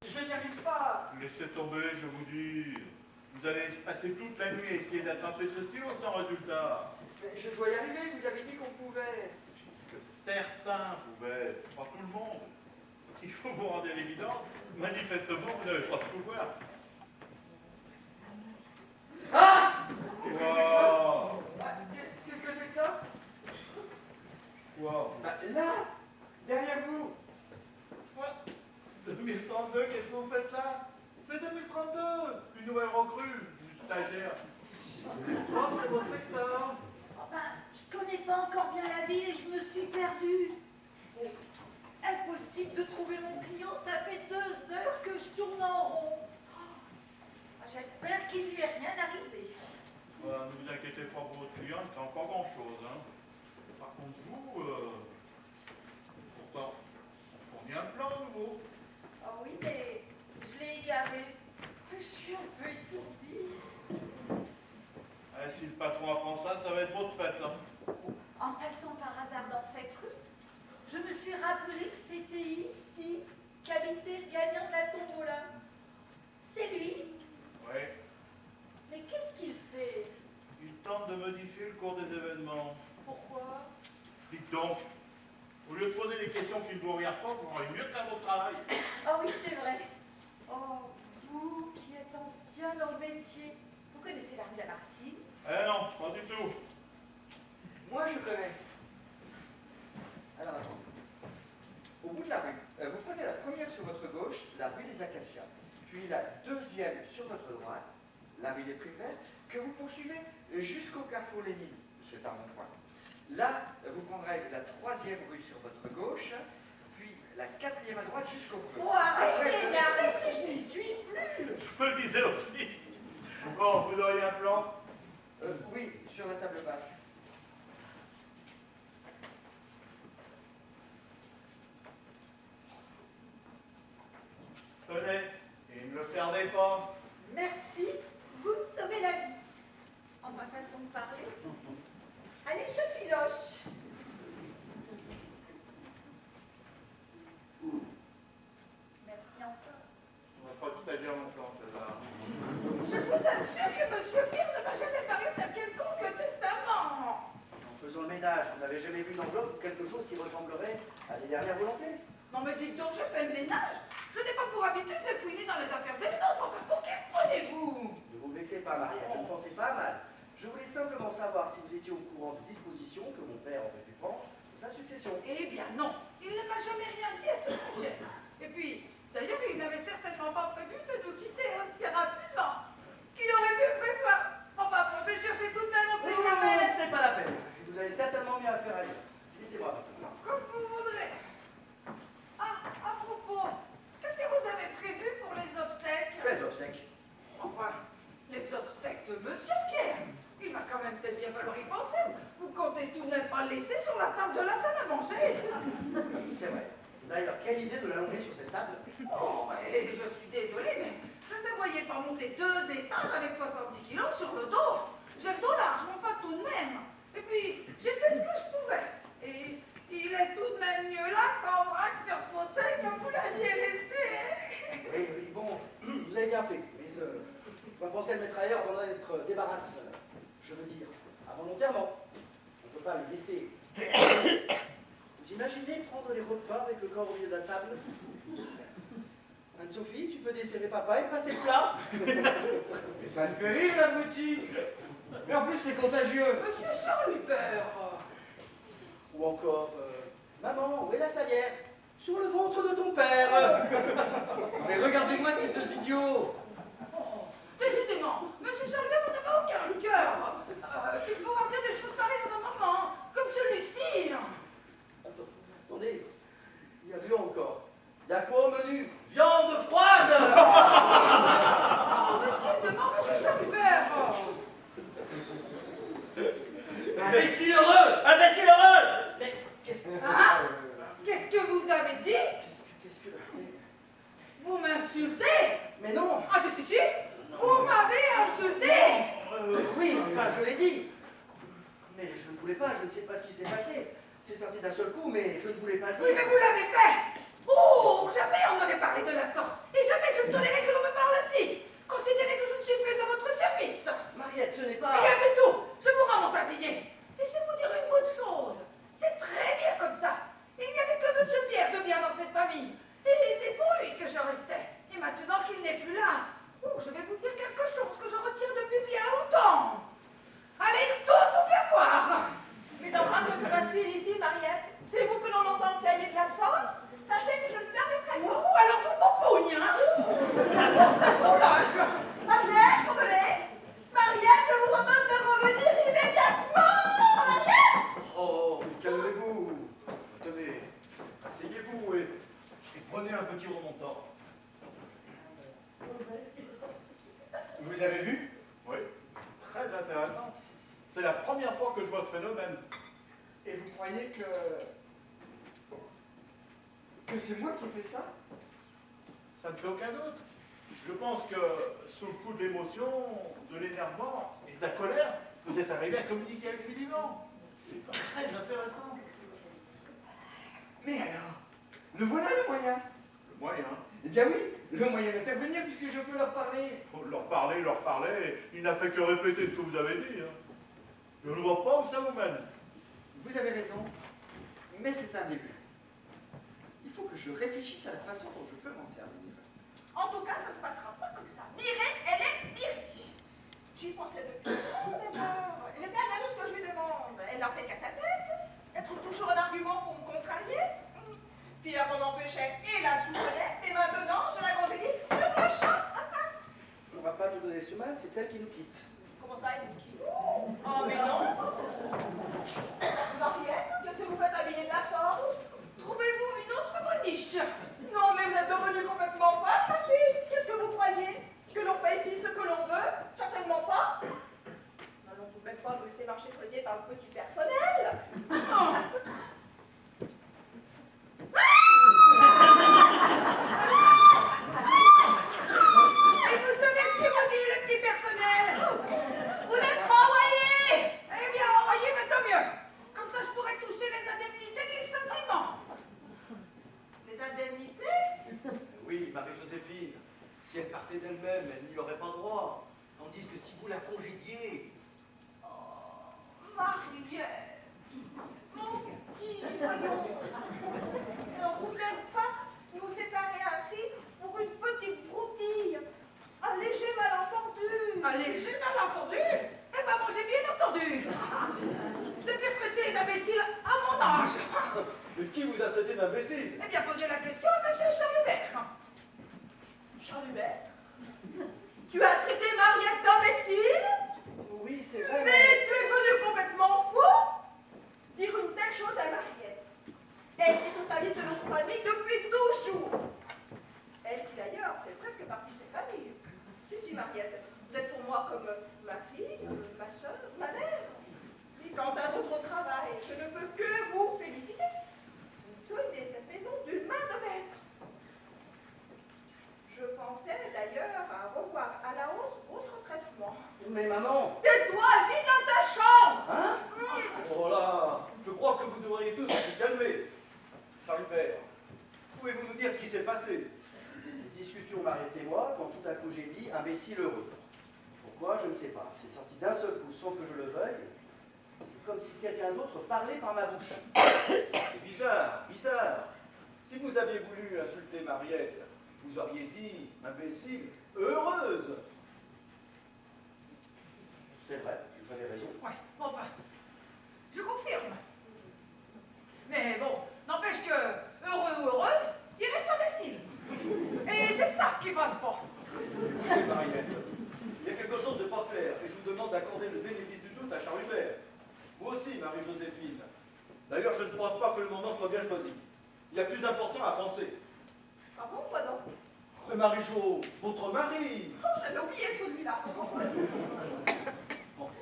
Je n'y arrive pas. Laissez tomber, je vous dis. Vous allez passer toute la nuit à essayer d'attraper ce stylo sans résultat. Mais je dois y arriver, vous avez dit qu'on pouvait. Que certains pouvaient, pas tout le monde. Il faut vous rendre l'évidence. Manifestement, vous n'avez pas ce pouvoir. Ah! Qu'est-ce que c'est que ça? Wow. Ah, qu'est-ce que c'est que ça? Quoi? Bah, là, derrière vous. Quoi? 2032, qu'est-ce que vous faites là? C'est 2032, une nouvelle recrue, une stagiaire. Oh, c'est votre secteur. Enfin, je connais pas encore bien la ville et je me suis perdue. Impossible de trouver mon client, ça fait 2 heures que je tourne en rond. J'espère qu'il ne lui est rien arrivé. Ne vous inquiétez pas pour votre client, il ne pas grand-chose. Hein. Par contre, vous, pourtant, on fournit un plan nouveau. Ah oui, mais je l'ai égaré. Je suis un peu étourdie. Si le patron apprend ça, ça va être votre fête. Hein. En passant par hasard dans cette rue, je me suis rappelé que c'était ici qu'habitait le gagnant de la tombola. C'est lui. Oui. Mais qu'est-ce qu'il fait? Il tente de modifier le cours des événements. Pourquoi? Dites donc, au lieu de poser des questions qui ne vous regardent pas, vous aurez mieux faire votre travail. Ah oui, c'est vrai. Oh, vous qui êtes ancien dans le métier, vous connaissez la rue Lamartine? Eh non, pas du tout. Moi, je connais. Alors, attends. Au bout de la rue, vous prenez la première sur votre gauche, la rue des Acacias, puis la deuxième sur votre droite, la rue des Primaires, que vous poursuivez jusqu'au carrefour Lénine, c'est un rond-point. Là, vous prendrez la troisième rue sur votre gauche, puis la quatrième à droite jusqu'au feu. Oh, arrêtez, mais arrêtez, je n'y suis plus. Je me disais aussi. Bon, vous auriez un plan? Oui, sur la table basse. Tenez, et ne le perdez pas. Merci, vous me sauvez la vie. En ma façon de parler. Allez, je filoche. Merci encore. On n'a pas de stagiaire longtemps, César. Je vous assure que M. Pire ne m'a jamais parlé d'un quelconque testament. En faisant le ménage, vous n'avez jamais vu d'enveloppe ou quelque chose qui ressemblerait à des dernières volontés? Non mais dites donc, je fais le ménage. Je n'ai pas pour habitude de fouiner dans les affaires des autres. Enfin, pour qui me prenez-vous? Ne vous vexez pas, Mariette, je ne pensais pas mal. Je voulais simplement savoir si vous étiez au courant des dispositions que mon père aurait pu prendre pour sa succession. Eh bien non, il ne m'a jamais rien dit à ce sujet. Et puis, d'ailleurs, il n'avait certainement pas prévu de nous quitter aussi rapidement. Qui aurait pu prévoir? Enfin, on peut chercher tout de même, on sait jamais. Ce n'est pas la peine. Vous avez certainement mieux à faire ailleurs. Laissez-moi maintenant. Comme vous voudrez. Ah, à propos, qu'est-ce que vous avez prévu pour les obsèques? Quels obsèques? Enfin, les obsèques de Monsieur Pierre. Il va quand même peut-être bien falloir y penser. Vous comptez tout de même pas le laisser sur la table de la salle à manger. C'est vrai. D'ailleurs, quelle idée de l'allonger sur cette table? Oh, et je suis désolée, mais je ne me voyais pas monter 2 étages avec 70 kilos sur le dos. J'ai le dos large, mais enfin tout de même. Et puis, j'ai fait ce que je pouvais. Et il est tout de même mieux là qu'en vrac sur fauteuil comme vous l'aviez laissé. Oui, oui, bon, vous avez bien fait. Mais je vais penser à le mettre ailleurs avant d'être débarrasse. Je veux dire, à volontairement. On ne peut pas le laisser. Vous imaginez prendre les repas avec le corps au milieu de la table? Anne-Sophie, tu peux desserrer papa et me passer le plat? Mais ça le fait rire, la boutique. Mais en plus, c'est contagieux. Monsieur Charles Hubert. Ou encore, maman, où est la salière? Sur le ventre de ton père. Mais regardez-moi ces deux idiots. Oh, décidément, monsieur Charles Hubert, vous n'avez aucun cœur. Tu peux voir dire des choses pareilles dans un moment, comme celui-ci. Attendez, il y a vu encore. Il y a quoi au menu? Viande froide. Oh, décidément, monsieur Charles Hubert. Imbécile heureux! Imbécile heureux! Mais qu'est-ce que... Hein? Qu'est-ce que vous avez dit? Qu'est-ce que... Vous m'insultez? Mais non! Ah si, si, si! Vous m'avez insulté! Oui, enfin, je l'ai dit. Mais je ne voulais pas, je ne sais pas ce qui s'est passé. C'est sorti d'un seul coup, mais je ne voulais pas le Oui, dire. mais vous l'avez fait! Oh, jamais on n'aurait parlé de la sorte! Et jamais vous avez vu? Oui, très intéressant. C'est la première fois que je vois ce phénomène. Et vous croyez que c'est moi qui ai fait ça? Ça ne fait aucun doute. Je pense que sous le coup de l'émotion, de l'énervement et de la colère, vous êtes arrivé à communiquer avec les vivants. C'est très intéressant. Mais alors, le voilà le moyen. Le moyen, Eh bien oui, le moyen d'intervenir puisque je peux leur parler. faut leur parler, il n'a fait que répéter ce que vous avez dit. Hein. Je ne vois pas où ça vous mène. Vous avez raison, mais c'est un début. Il faut que je réfléchisse à la façon dont je peux m'en servir. En tout cas, ça ne se passera pas comme ça. Mireille, elle est Mireille. J'y pensais depuis longtemps, d'abord. Elle est bien à ce que je lui demande. Elle n'en fait qu'à sa tête. Elle trouve toujours un argument pour me contrarier. Puis à m'en empêcher et la souffrait. Et maintenant, je la congédie le prochain. On ne va pas te donner ce mal, c'est elle qui nous quitte. Comment ça, elle qui? Oh, mais non. Mariette, qu'est-ce que vous faites habiller de la sorte? Trouvez-vous une autre moniche? Non, mais vous êtes devenue complètement folle, ma fille. Qu'est-ce que vous croyez? Que l'on fait ici ce que l'on veut? Certainement pas. N'allons tout de même pas vous laisser marcher sur les pieds par le petit personnel. Non. Et vous savez ce que vous dit le petit personnel? Vous êtes renvoyé. Eh bien, renvoyé, mais tant mieux. Comme ça, je pourrais toucher les indemnités de licenciement. Les indemnités? Oui, Marie-Joséphine, si elle partait d'elle-même, elle n'y aurait pas droit. Tandis que si vous la congédiez... Oh, Mariette, mon petit voyons. On ne voulait pas nous séparer ainsi pour une petite broutille. Un léger malentendu. Un léger malentendu? Eh ben, moi, j'ai bien entendu. Vous êtes fait traiter d'imbécile à mon âge. Mais qui vous a traité d'imbécile? Eh bien, posez la question à M. Charles Hubert. Charles Hubert? Tu as traité Mariette d'imbécile? Oui, c'est vrai. Mais tu es devenu complètement fou? Dire une telle chose à Mariette. Elle qui est au service de notre famille depuis toujours. Elle qui d'ailleurs fait presque partie de cette famille. Si, Mariette, vous êtes pour moi comme ma fille, ma soeur, ma mère. Et quant à votre travail, je ne peux que vous féliciter. Vous tenez cette maison d'une main de maître. Je pensais d'ailleurs à revoir à la hausse votre traitement. Mais maman. Tais-toi, vis dans ta chambre. Hein? Oh là, je crois que vous devriez tous vous calmer. Charles Hubert, pouvez-vous nous dire ce qui s'est passé? Nous discutions, Mariette et moi, quand tout à coup j'ai dit imbécile heureux. Pourquoi? Je ne sais pas. C'est sorti d'un seul coup sans que je le veuille. C'est comme si quelqu'un d'autre parlait par ma bouche. C'est bizarre, bizarre. Si vous aviez voulu insulter Mariette, vous auriez dit imbécile heureuse. C'est vrai, vous avez raison. Ouais, bon, enfin, je confirme. Mais bon, n'empêche que, heureux ou heureuse, il reste imbécile. Et c'est ça qui passe pas. Écoutez, Mariette, il y a quelque chose de pas clair et je vous demande d'accorder le bénéfice du doute à Charles Hubert. Vous aussi, Marie-Joséphine. D'ailleurs, je ne pense pas que le moment soit bien choisi. Il y a plus important à penser. Ah bon, quoi donc? Mais Marie-Jo, votre mari. Oh, j'avais oublié celui-là. Enfin,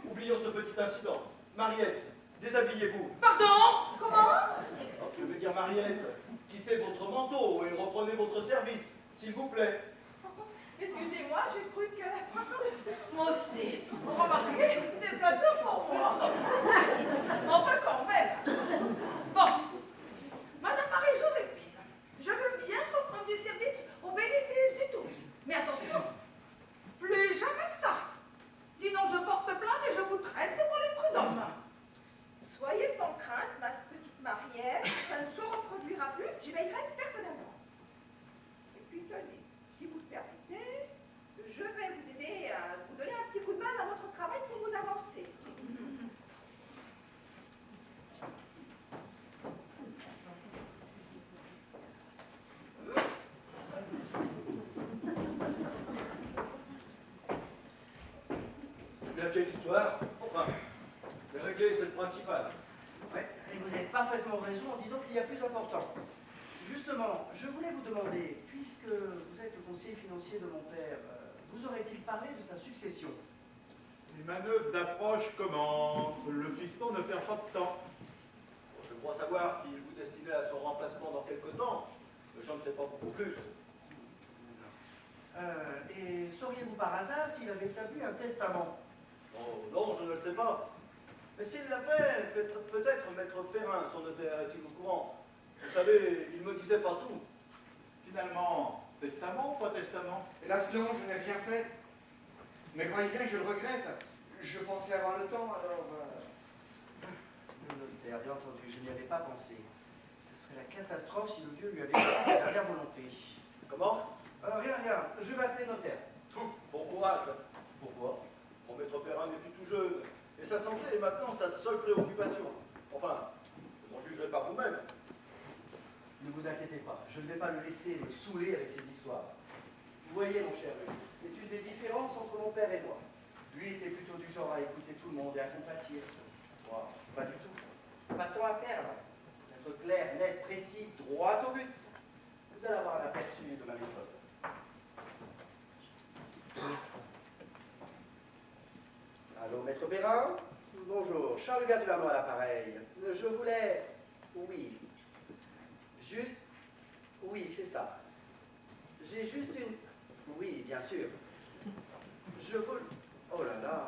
oublions ce petit incident. Mariette, déshabillez-vous. Pardon? Comment? Je veux dire, Mariette, quittez votre manteau et reprenez votre service, s'il vous plaît. Excusez-moi, j'ai cru que... Moi aussi. Remarquez, c'est plateau pour moi. Enfin, quand même. Bon. Madame Marie-Joséphine, je veux bien reprendre du service au bénéfice de tous. Mais attention, plus jamais ça. Sinon, je porte plainte et je vous traite devant les prud'hommes. Soyez sans crainte, ma petite Mariette, ça ne se reproduira plus, j'y veillerai personnellement. Et puis tenez, si vous le permettez, je vais vous aider à vous donner un petit coup de main dans votre travail pour vous avancer. Bien quelle histoire. Enfin, les régler, c'est le principal. Ouais, et vous avez parfaitement raison en disant qu'il y a plus important. Justement, je voulais vous demander, puisque vous êtes le conseiller financier de mon père, vous aurait-il parlé de sa succession? Les manœuvres d'approche commencent. Le fiston ne perd pas de temps. Je crois savoir qu'il vous destinait à son remplacement dans quelque temps, mais je ne sais pas beaucoup plus. Et sauriez-vous par hasard s'il avait établi un testament? Oh non, je ne le sais pas. Mais s'il l'a fait, peut-être Maître Perrin, son notaire, est-il au courant? Vous savez, il me disait pas tout. Finalement, testament ou pas testament? Hélas non, je n'ai rien fait. Mais croyez bien que je le regrette. Je pensais avoir le temps, alors... Le notaire, bien entendu, je n'y avais pas pensé. Ce serait la catastrophe si le vieux lui avait laissé sa dernière volonté. Comment? Rien, je vais appeler le notaire. Bon courage. Pourquoi? Mon Maître Perrin n'est plus tout jeune, et sa santé est maintenant sa seule préoccupation. Enfin, vous en jugerez par vous-même. Ne vous inquiétez pas, je ne vais pas le laisser me saouler avec ces histoires. Vous voyez, mon cher, c'est une des différences entre mon père et moi. Lui était plutôt du genre à écouter tout le monde et à compatir. Moi, pas du tout. Pas de temps à perdre. Être clair, net, précis, droit au but. Vous allez avoir un aperçu de ma méthode. Allô, Maître Perrin? Bonjour, Charles Garduvano à l'appareil. Je voulais... Oui. Juste... Oui, c'est ça. J'ai juste une... Oui, bien sûr. Je veux... Oh là là.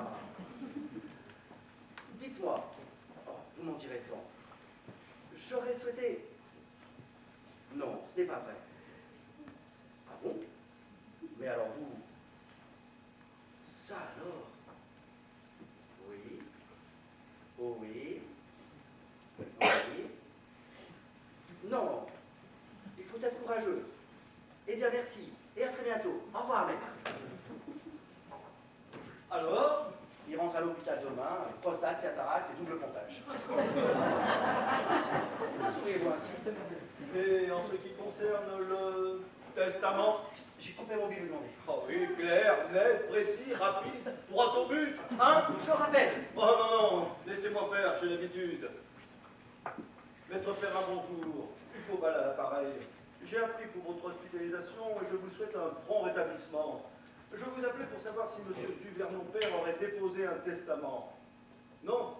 Dites-moi. Oh, vous m'en direz tant. J'aurais souhaité... Non, ce n'est pas vrai. Ah bon? Mais alors vous... Ça alors? Oui. Oh oui. Oui. Non. Il faut être courageux. Eh bien, merci. Et à très bientôt. Au revoir, maître. Alors? Il rentre à l'hôpital demain, prostate, cataracte et double pontage. Souriez-vous ainsi. Et en ce qui concerne le testament? J'ai coupé mon billet demandé. Oh oui, clair, net, précis, rapide, droit au but, hein? Je rappelle. Oh non, non, laissez-moi faire, j'ai l'habitude. Maître Perrin, bonjour. Hugo Ball à l'appareil. J'ai appris pour votre hospitalisation et je vous souhaite un prompt rétablissement. Je vous appelais pour savoir si M. Duvernon Père aurait déposé un testament. Non?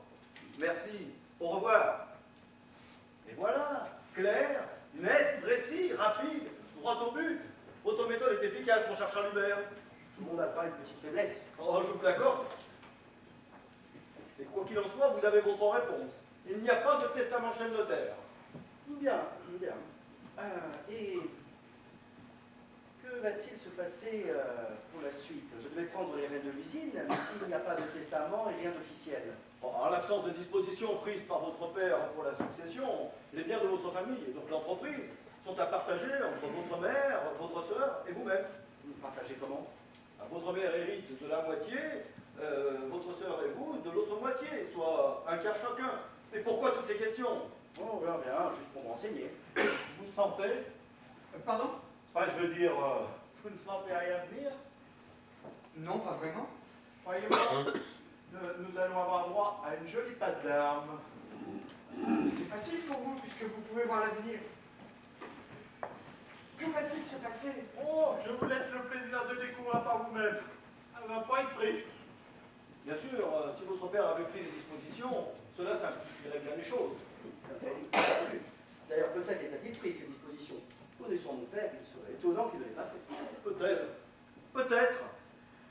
Merci. Au revoir. Et voilà, clair, net, précis, rapide, droit au but. Votre méthode est efficace, mon cher Charles Hubert. Tout le monde a pas une petite faiblesse. Oh, je vous l'accorde. Et quoi qu'il en soit, vous avez votre réponse. Il n'y a pas de testament chez le notaire. Bien, bien. Et que va-t-il se passer pour la suite? Je devais prendre les rênes de l'usine, mais s'il n'y a pas de testament et rien d'officiel. En l'absence de dispositions prises par votre père pour la succession, les biens de votre famille et donc l'entreprise sont à partager entre votre mère, votre sœur et vous-même. Vous partagez comment? Votre mère hérite de la moitié, votre sœur et vous de l'autre moitié, soit un quart chacun. Et pourquoi toutes ces questions? Oh, bien, bien, juste pour me renseigner. Vous sentez? Pardon? Enfin, je veux dire, vous ne sentez rien venir? Non, pas vraiment. Croyez-moi, nous allons avoir droit à une jolie passe d'armes. C'est facile pour vous, puisque vous pouvez voir l'avenir. Que va-t-il se passer? Oh, je vous laisse le plaisir de découvrir par vous-même. Ça ne va pas être triste. Bien sûr, si votre père avait pris des dispositions, cela simplifierait bien les choses. D'ailleurs, peut-être les a-t-il pris, ces dispositions. Connaissant mon père, il serait étonnant qu'il ne l'ait pas fait. Peut-être. Peut-être.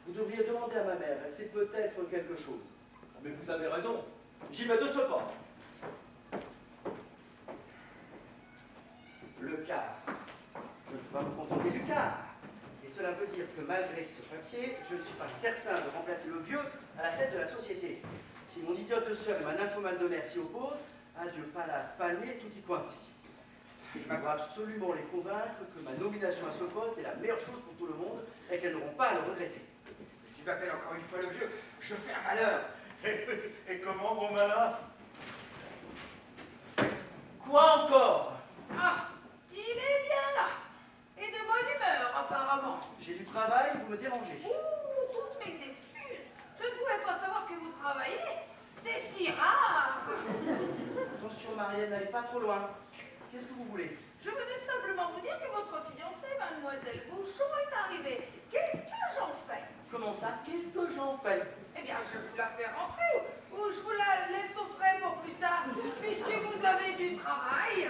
Vous devriez demander à ma mère, elle sait peut-être quelque chose. Mais vous avez raison. J'y vais de ce pas. Le quart. Je ne peux pas me contenter du quart. Et cela veut dire que malgré ce papier, je ne suis pas certain de remplacer le vieux à la tête de la société. Si mon idiote sœur et ma nymphomane de mère s'y opposent, adieu palace, palmier, tutti quanti. Je dois absolument les convaincre que ma nomination à ce poste est la meilleure chose pour tout le monde et qu'elles n'auront pas à le regretter. S'il m'appelle encore une fois le vieux, je fais un malheur. Et comment, mon malin? Quoi encore? Ah, il est bien là. Et de bonne humeur, apparemment. J'ai du travail, vous me dérangez. Ouh, toutes mes excuses. Je ne pouvais pas savoir que vous travaillez. C'est si rare. Attention, Marielle, n'allez pas trop loin. Qu'est-ce que vous voulez? Je voulais simplement vous dire que votre fiancée, mademoiselle Bouchon, est arrivée. Qu'est-ce que j'en fais? ça, qu'est-ce que j'en fais? Eh bien, je vous la fais rentrer ou je vous la laisse au frais pour plus tard, puisque vous avez du travail.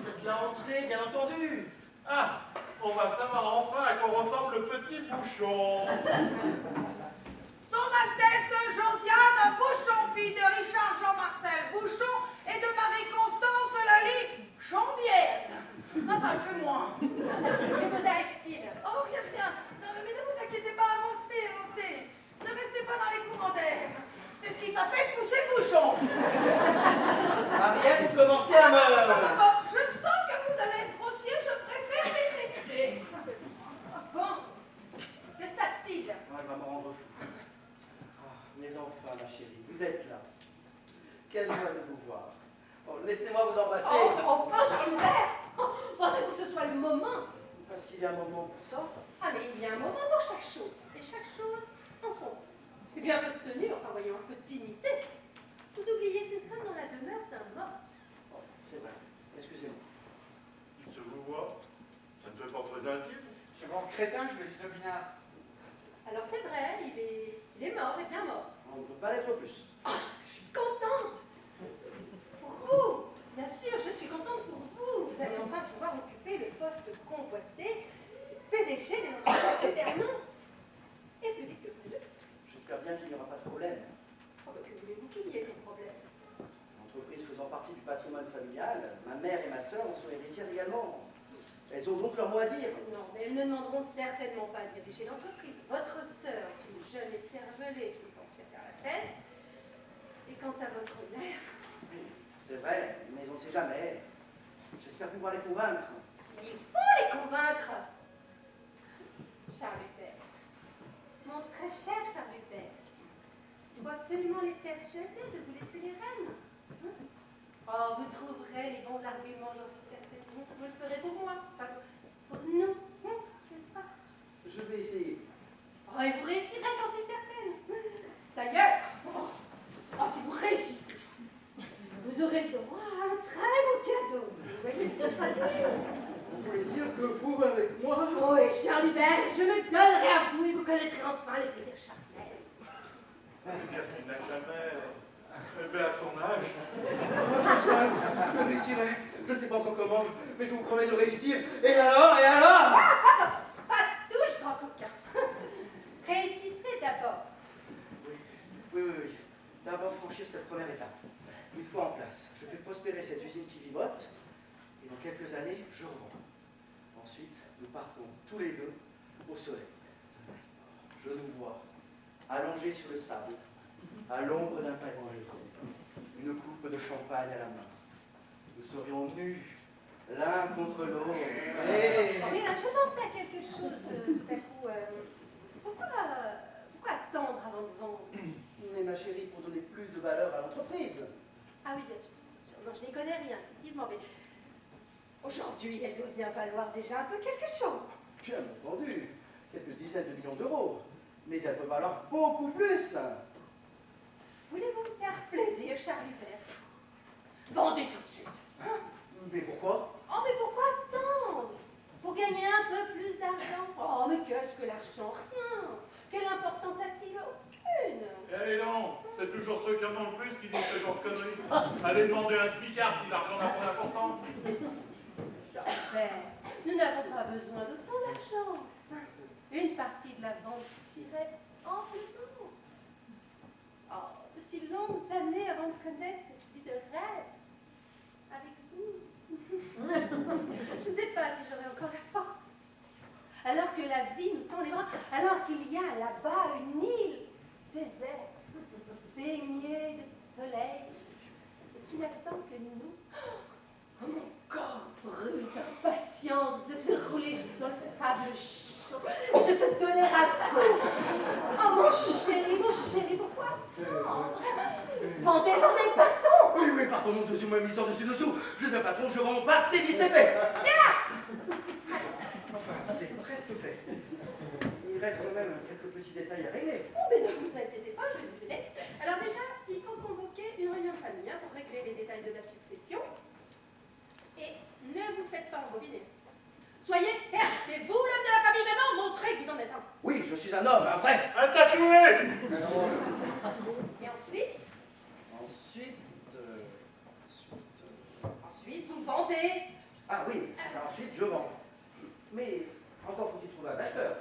Faites la entrée, bien entendu. Ah, on va savoir enfin à quoi ressemble le petit bouchon. Son Altesse Josiane Bouchon, fille de Richard Jean-Marcel Bouchon et de Marie-Constance Lally Chambiès. Ça le fait moins. Que vous arrive-t-il? Oh, rien. Non, mais ne vous inquiétez pas, avancez. Ne restez pas dans les courants d'air. C'est ce qui s'appelle pousser le bouchon. Mariette, vous commencez à me... Je sens que vous allez être grossier, je préfère m'éclipser. Bon, que se passe-t-il? Oh, elle va me rendre fou. Ah, mais enfin, ma chérie, vous êtes là. Quelle joie de vous voir. Bon, laissez-moi vous embrasser. Oh, enfin, Charles-Hubert! Pensez-vous que ce soit le moment? Parce qu'il y a un moment pour ça. Ah, mais il y a un moment pour chaque chose. Et chaque chose en son temps. Et bien, un peu de tenue, enfin, voyons, un peu de dignité. Vous oubliez que nous sommes dans la demeure d'un mort. Oh, c'est vrai. Excusez-moi. Il se vous voit. Ça ne fait pas très intime. Ce grand crétin, je le suis Binard. Alors, c'est vrai, il est mort, et bien mort. On ne peut pas l'être plus. Ah, je suis contente! Pour vous! Bien sûr, je suis contente pour vous! Vous allez enfin pouvoir occuper le poste convoité, PDG de notre poste Vernon. Et plus vite que prévu. J'espère bien qu'il n'y aura pas de problème. Oh, que voulez-vous qu'il y ait comme problème? L'entreprise faisant partie du patrimoine familial, ma mère et ma sœur en sont héritières également. Elles ont donc leur mot à dire. Non, mais elles ne demanderont certainement pas à diriger l'entreprise. Votre sœur, une jeune écervelée qui pense qu'à faire la fête. Et quant à votre mère, C'est vrai, mais on ne sait jamais. J'espère pouvoir les convaincre. il faut les convaincre. Charles Hubert, mon très cher Charles Hubert, il faut absolument les persuader de vous laisser les rênes. Hein? Oh, vous trouverez les bons arguments, j'en suis certaine. Vous le ferez pour moi, pas pour nous, hein, n'est-ce pas? Je vais essayer. Oh, et vous réussirez, j'en suis certaine. D'ailleurs, si vous réussissez, vous aurez le droit à un très beau cadeau. Vous voyez ce que je veux dire? Vous voulez dire que vous, avec moi... Oh, et Charles Hubert, je me donnerai à vous et vous connaîtrez enfin les plaisirs charnels. Dire qu'il n'a jamais rêvé à son âge. Je réussirai. Je ne sais pas encore comment, mais je vous promets de réussir. Et alors? Pas de touche, grand coquin. Réussissez d'abord. Oui. D'abord franchir cette première étape. Une fois en place, je fais prospérer cette usine qui vivote, et dans quelques années, je revends. Ensuite, nous partons tous les deux au soleil. Je nous vois, allongés sur le sable, à l'ombre d'un palmier, une coupe de champagne à la main. Nous serions nus, l'un contre l'autre. Et... Oui, là, je pensais à quelque chose tout à coup. Pourquoi attendre avant de vendre? Mais ma chérie, pour donner plus de valeur à l'entreprise. Ah oui, bien sûr. Non, je n'y connais rien, effectivement, mais aujourd'hui, elle doit bien valoir déjà un peu quelque chose. Bien entendu, quelques dizaines de millions d'euros. Mais elle peut valoir beaucoup plus. Voulez-vous me faire plaisir, Charles Hubert? Vendez tout de suite. Mais pourquoi? Oh, mais pourquoi attendre? Pour gagner un peu plus d'argent? Oh, mais qu'est-ce que l'argent? Rien. Quelle importance a-t-il? Aucune. Et allez donc, c'est toujours ceux qui en ont le plus qui disent ce genre de conneries. Allez demander un spicard si l'argent n'a pas d'importance. Charles Hubert, nous n'avons pas besoin d'autant d'argent. Une partie de la vente suffirait amplement. Oh, de si longues années avant de connaître cette vie de rêve. Avec vous. Je ne sais pas si j'aurai encore la force. Alors que la vie nous tend les bras, alors qu'il y a là-bas une île déserte, baignée de soleil, et qui n'attend que nous. Oh, mon corps brûle d'impatience de se rouler dans le sable chaud, de se donner à coup. Oh, mon chéri, pourquoi attendre? Vendez, partons! Oui, partons, mon dessous, moi, mission dessous. Je ne patron, je rends part, c'est dit, c'est fait. Enfin, c'est presque fait. Il reste quand même quelques petits détails à régler. Oh, mais ne vous inquiétez pas, je vais vous aider. Alors déjà, il faut convoquer une réunion de famille pour régler les détails de la succession. Et ne vous faites pas embobiner. Soyez ferme, c'est vous l'homme de la famille maintenant, montrez que vous en êtes un. Oui, je suis un homme, un vrai. Un tatoué! Et ensuite, Ensuite, ensuite, vous vendez. ah oui, ensuite je vends. Mais encore faut-il trouver un acheteur.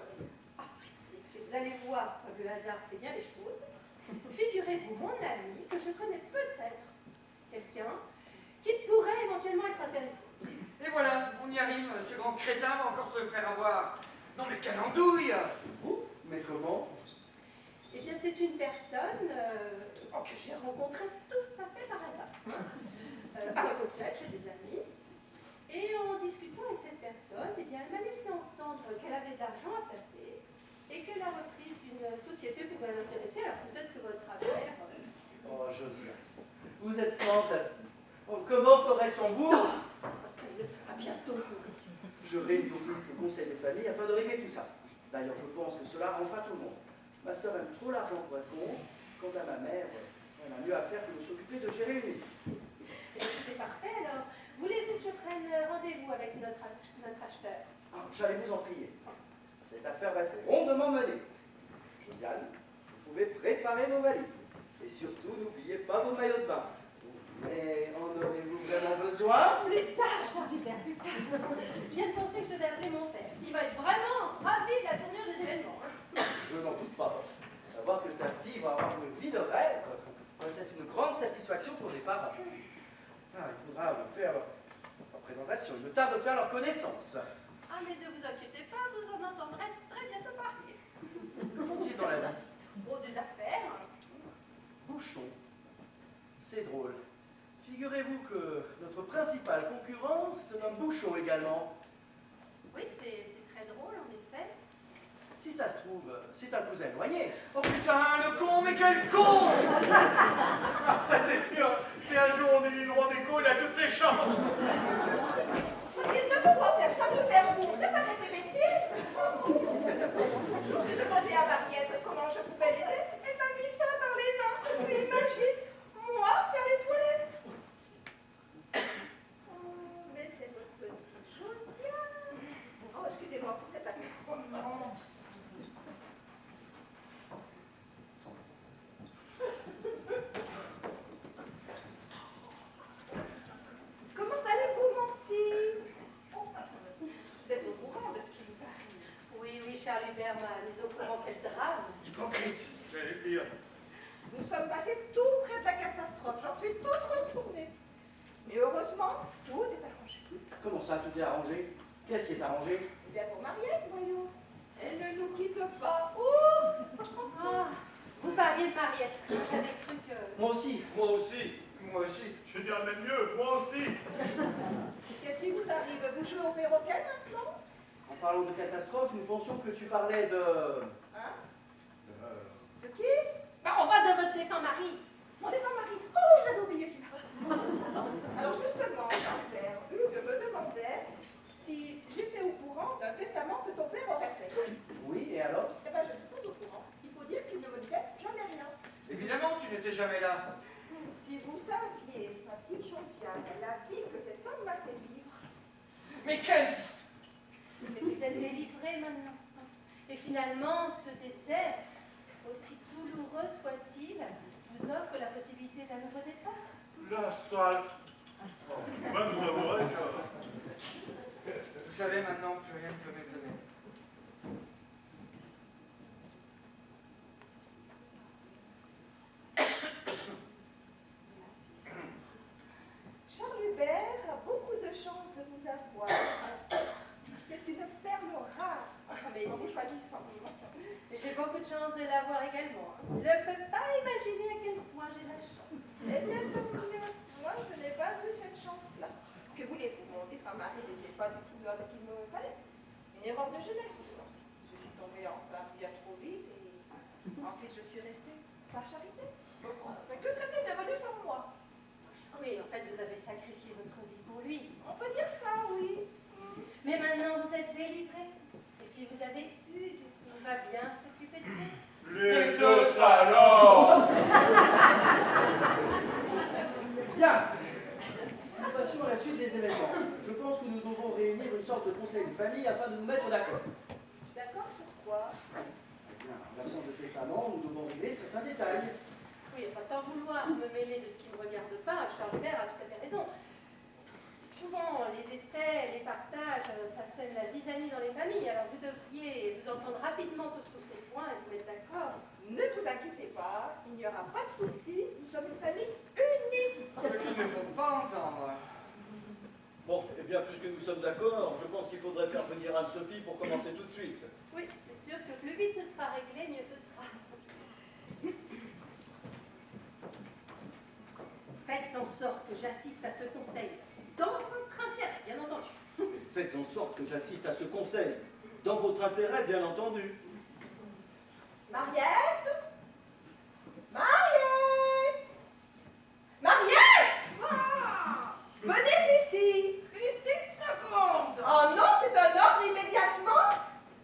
Vous allez voir comme le hasard fait bien les choses. Figurez-vous, mon ami, que je connais peut-être quelqu'un qui pourrait éventuellement être intéressé. Et voilà, on y arrive. Ce grand crétin va encore se faire avoir. Non mais quelle andouille! Vous? Mais comment? Eh bien, c'est une personne que j'ai rencontrée tout à fait par hasard. À un cocktail chez des amis. Et en discutant avec cette personne, eh bien, elle m'a laissé entendre qu'elle avait de l'argent à placer et que la reprise d'une société pouvait l'intéresser. Alors peut-être que votre affaire... Oh, Josiane, vous êtes fantastique. Oh, comment ferais-je sans vous? ça le sera bientôt. Je réunis donc le conseil des familles afin de régler tout ça. D'ailleurs, je pense que cela arrangera tout le monde. Ma sœur aime trop l'argent pour être con. Quant à ma mère, elle a mieux à faire que de s'occuper de gérer une usine. C'est parfait alors. Voulez-vous que je prenne rendez-vous avec notre acheteur? Ah, j'allais vous en prier. Cette affaire va être rondement menée. Josiane, vous pouvez préparer vos valises. Et surtout, n'oubliez pas vos maillots de bain. Mais en aurez-vous vraiment besoin? Plus tard, Charles-Hubert, plus tard. Je viens de penser que je devais appeler mon père. Il va être vraiment ravi de la tournure des événements. Je n'en doute pas. Savoir que sa fille va avoir une vie de rêve va être une grande satisfaction pour les parents. Ah, il faudra vous faire leur présentation. Il me tarde de faire leur connaissance. Ah, mais ne vous inquiétez pas, vous en entendrez très bientôt parler. Que font-ils dans la vie? Oh, des affaires. Bouchon. C'est drôle. Figurez-vous que notre principal concurrent se nomme Bouchon également. Oui, c'est très drôle, en effet. Si ça se trouve, c'est un cousin éloigné. Oh putain, le con, mais quel con! Ça c'est sûr, si un jour on est droit d'écho, il a toutes ses chances. Il ne faut pas faire ça de faire vous. Ne pas des bêtises. J'ai demandé à Mariette comment je pouvais l'aider. Elle m'a mis ça dans les mains. Tu imagines, moi, faire les toilettes. Oh, mais c'est votre petite Josiane. Oh, excusez-moi pour cet accoutrement. Comment allez-vous, mon petit? Vous êtes au courant de ce qui nous arrive? Oui, oui, Charles-Hubert m'a mis au courant quel drame. Hypocrite! J'allais dire. Nous sommes passés tout près de la catastrophe. J'en suis toute retournée. Mais heureusement, tout est arrangé. Comment ça, tout est arrangé? Qu'est-ce qui est arrangé? Eh bien, pour Mariette, voyons. Elle ne nous quitte pas. Ouf! Ah, vous parliez de Mariette. J'avais cru que... Moi aussi. Moi aussi. Moi aussi. Je dirais même mieux, moi aussi. Qu'est-ce qui vous arrive? Vous jouez au perroquet maintenant? En parlant de catastrophe, nous pensions que tu parlais de... Hein? De qui? Bah, on va de votre défunt mari. Mon défunt mari. Oh, j'avais oublié celui-là. Alors justement, Jean-Père, Hugues me demandait si j'étais au courant d'un testament que ton père aurait fait. Oui, et alors? Eh bien, je ne suis pas au courant. Il faut dire qu'il ne me disait jamais rien. Évidemment, tu n'étais jamais là. Si vous saviez, ma petite Josiane, la vie que cet homme m'a fait vivre. Mais quel... Mais vous êtes délivré maintenant. Et finalement, ce décès, aussi douloureux soit-il, vous offre la possibilité d'un nouveau départ. La salle. Je dois vous avouer que... Vous savez, maintenant, plus rien ne peut m'étonner. Charles Hubert a beaucoup de chance de vous avoir. C'est une perle rare. Mais En vous choisissant. j'ai beaucoup de chance de l'avoir également. Je ne peux pas imaginer à quel point j'ai la chance. Eh bien, tant mieux. Moi, je n'ai pas eu cette chance-là. Que voulez-vous? Mon défunt mari n'était pas du tout l'homme qu'il me fallait. Une erreur de jeunesse. Je suis tombée enceinte bien trop vite et ensuite je suis restée par charité. Mais que serait-il devenu sans moi? Oui, en fait, vous avez sacrifié votre vie pour lui. On peut dire ça, oui. Mais maintenant, vous êtes délivré. Et puis, vous avez Hugues. Il va bien s'occuper de vous. Les deux salauds. Bien. Si nous passions à la suite des événements, je pense que nous devons réunir une sorte de conseil de famille afin de nous mettre d'accord. D'accord sur quoi? c'est un détail. Oui, enfin, sans vouloir me mêler de ce qui ne me regarde pas, Charles Hubert a tout à fait raison. Souvent, les décès, les partages, ça sème la zizanie dans les familles. Alors vous devriez vous entendre rapidement sur tous ces points et vous mettre d'accord. Ne vous inquiétez pas, il n'y aura pas de souci, nous sommes une famille unie. Ce qu'il ne faut pas entendre. Bon, eh bien, puisque nous sommes d'accord, je pense qu'il faudrait faire venir Anne-Sophie pour commencer tout de suite. Oui, c'est sûr que plus vite ce sera réglé, mieux ce sera. Faites en sorte que j'assiste à ce conseil, dans votre intérêt, bien entendu. Faites en sorte que j'assiste à ce conseil, dans votre intérêt, bien entendu. Mariette Mariette Mariette Ah, venez ici. Une petite seconde. Oh non, c'est un ordre immédiatement.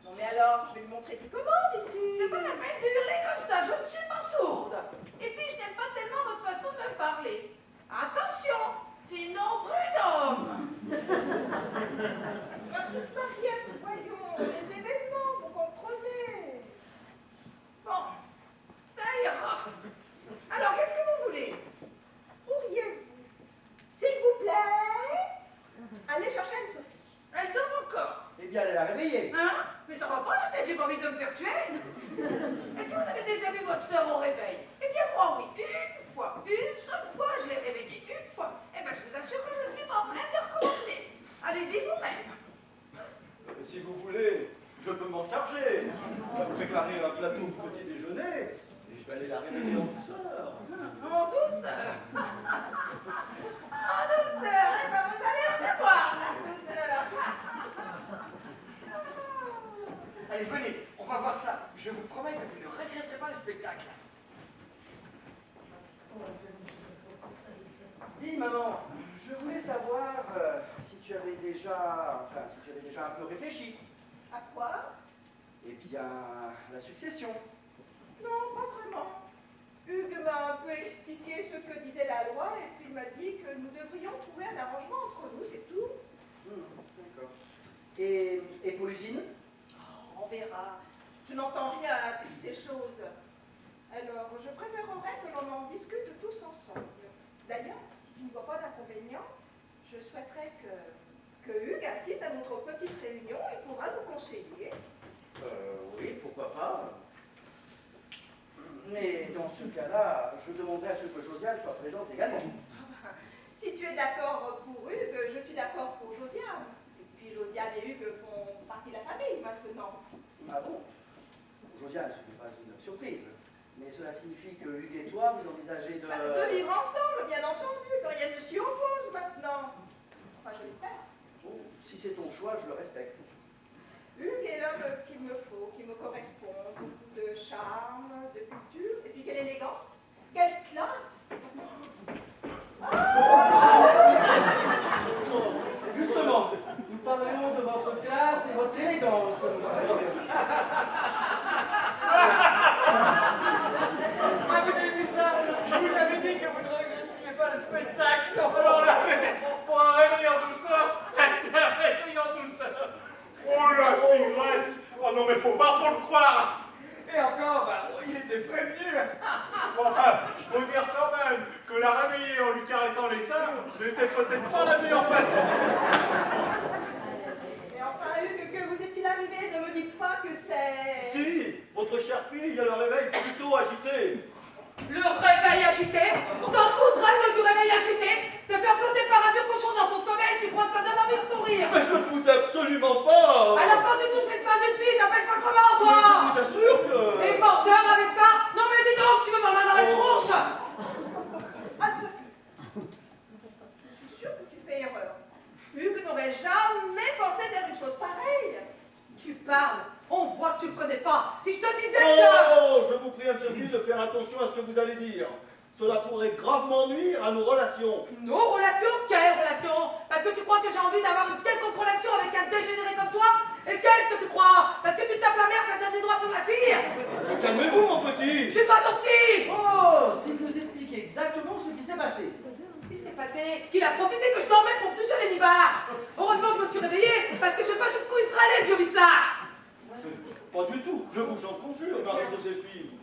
Non mais alors, je vais vous montrer qui commande ici. C'est pas la peine de hurler comme ça, je ne suis pas sourde. Et puis je n'aime pas tellement votre façon de me parler. Attention, sinon prud'homme. Ma petite Mariette, voyons, les événements, vous comprenez. Bon, ça ira. Alors, qu'est-ce que vous voulez? Pourriez-vous, s'il vous plaît, aller chercher Anne-Sophie? Elle dort encore. Eh bien, elle a réveillé. Hein? Mais ça va pas la tête, j'ai pas envie de me faire tuer. Est-ce que vous avez déjà vu votre sœur au réveil? Eh bien, moi, oui, une seule fois, je l'ai réveillée, une fois. Eh bien, je vous assure que je ne suis pas prête de recommencer. Allez-y vous-même. Si vous voulez, je peux m'en charger. Je vais préparer un plateau au petit déjeuner et je vais aller la réveiller en douceur. En douceur. En douceur. Eh bien, vous allez en voir, la douceur. Allez, venez, on va voir ça. Je vous promets que vous ne regretterez pas le spectacle. Dis, maman, je voulais savoir si tu avais déjà un peu réfléchi. À quoi? Eh bien, la succession. Non, pas vraiment. Hugues m'a un peu expliqué ce que disait la loi et puis il m'a dit que nous devrions trouver un arrangement entre nous, c'est tout. D'accord. Et pour l'usine? On verra. Je n'entends rien à toutes ces choses. Alors, je préférerais que l'on en discute tous ensemble. D'ailleurs, si tu ne vois pas d'inconvénient, je souhaiterais que Hugues assiste à notre petite réunion et pourra nous conseiller. Oui, pourquoi pas. Mais dans ce cas-là, je demanderai à ce que Josiane soit présente également. Si tu es d'accord pour Hugues, je suis d'accord pour Josiane. Et puis Josiane et Hugues font partie de la famille maintenant. Ah bon? Pour Josiane, ce n'est pas une surprise. Mais cela signifie que Hugues et toi, vous envisagez de... De vivre ensemble, bien entendu, que rien ne s'y oppose maintenant. Enfin, je l'espère. Bon, si c'est ton choix, je le respecte. Hugues est l'homme qu'il me faut, qui me correspond. Beaucoup de charme, de culture, et puis quelle élégance, quelle classe. Justement, nous parlions de votre classe et votre élégance. Ah, vous avez vu ça? Je vous avais dit que vous ne regretteriez pas le spectacle. Alors là, pour un réveil en douceur, c'était un réveil en douceur. Oh la tigresse! Oh non mais faut pas pour le croire! Et encore, bah, il était prévenu. Bon, enfin, faut dire quand même que la réveiller en lui caressant les seins n'était peut-être pas la meilleure façon. Et enfin, Hugues, que vous est-il arrivé? Ne me dites pas que c'est... Si, votre chère fille a le réveil plutôt agité. Le réveil agité? Je t'en foutrais, moi, du réveil agité? Se faire flotter par un vieux cochon dans son sommeil, tu crois que ça donne envie de sourire? Mais je ne vous ai absolument pas. Alors quand tu touches les seins d'une fille, t'appelles ça comment, toi? Mais je vous assure que... Et menteur avec ça? Non mais dis donc, tu veux ma main dans la tronche? Anne-Sophie, je suis sûre que tu fais erreur. Hugues n'aurait jamais pensé faire une chose pareille. Tu parles, on voit que tu ne connais pas. Si je te disais que... Oh, je vous prie, Anne-Sophie, de faire attention à ce que vous allez dire. Cela pourrait gravement nuire à nos relations. Nos relations? Quelles relations? Parce que tu crois que j'ai envie d'avoir une quelconque relation avec un dégénéré comme toi? Et qu'est-ce que tu crois? Parce que tu tapes la mère, ça donne des droits sur la fille? Calmez-vous, mon petit. Je suis pas ton petit! Oh, si vous nous expliquez exactement ce qui s'est passé. Il s'est passé qu'il a profité que je dormais pour me toucher les nibards. Heureusement que je me suis réveillée, parce que je sais pas jusqu'où il sera allé, ce vieux vicelard. Pas du tout, je vous en conjure, Marie-Joséphine.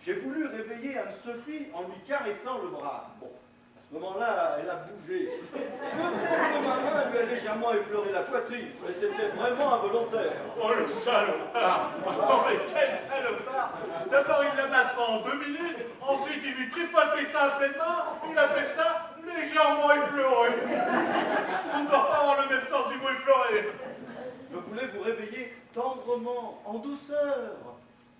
J'ai voulu réveiller Anne-Sophie en lui caressant le bras. Bon, à ce moment-là, elle a bougé. Peut-être que ma main lui a légèrement effleuré la poitrine, mais c'était vraiment involontaire. Oh, le salopard! Oh, mais quel salopard! D'abord, il la bat en 2 minutes, ensuite, il lui tripote les seins à pleine main, il appelle ça légèrement effleuré. On ne doit pas avoir le même sens du mot effleuré. Je voulais vous réveiller tendrement, en douceur.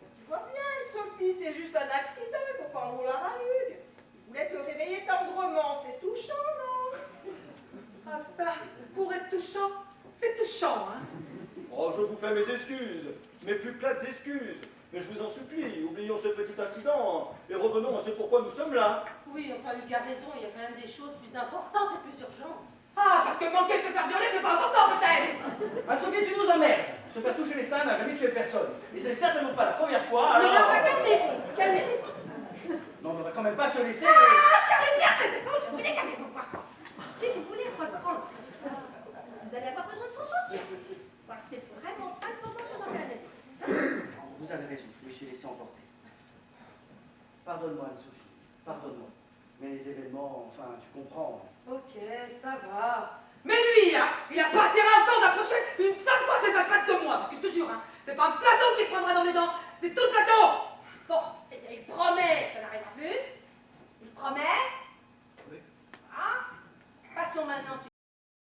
Tu vois bien, Sophie, c'est juste un accident, il faut pas en rouler la rahugue. Il voulait te réveiller tendrement, c'est touchant, non? Ah ça, pour être touchant, c'est touchant, hein? Oh, je vous fais mes excuses, mes plus plates excuses. Mais je vous en supplie, oublions ce petit incident et revenons à ce pourquoi nous sommes là. Oui, enfin, Luc a raison, il y a quand même des choses plus importantes et plus urgentes. Ah, parce que manquer de se faire violer, c'est pas important, peut-être? Anne-Sophie, tu nous emmerdes. Se faire toucher les seins n'a jamais tué personne. Et c'est certainement pas la première fois, Mais alors... enfin, calmez-vous, calmez-vous. Non, on va quand même pas se laisser... Ah, chérie, merde, tes épaules, je voulais calmer pourquoi? Si vous voulez reprendre, vous allez avoir besoin de son soutien. Car c'est vraiment pas le moment de vous en faire aller. Vous avez raison, je me suis laissé emporter. Pardonne-moi, Anne-Sophie, pardonne-moi. Mais les événements, enfin, tu comprends. Ok, ça va. Mais lui, là, il a pas intérêt encore d'approcher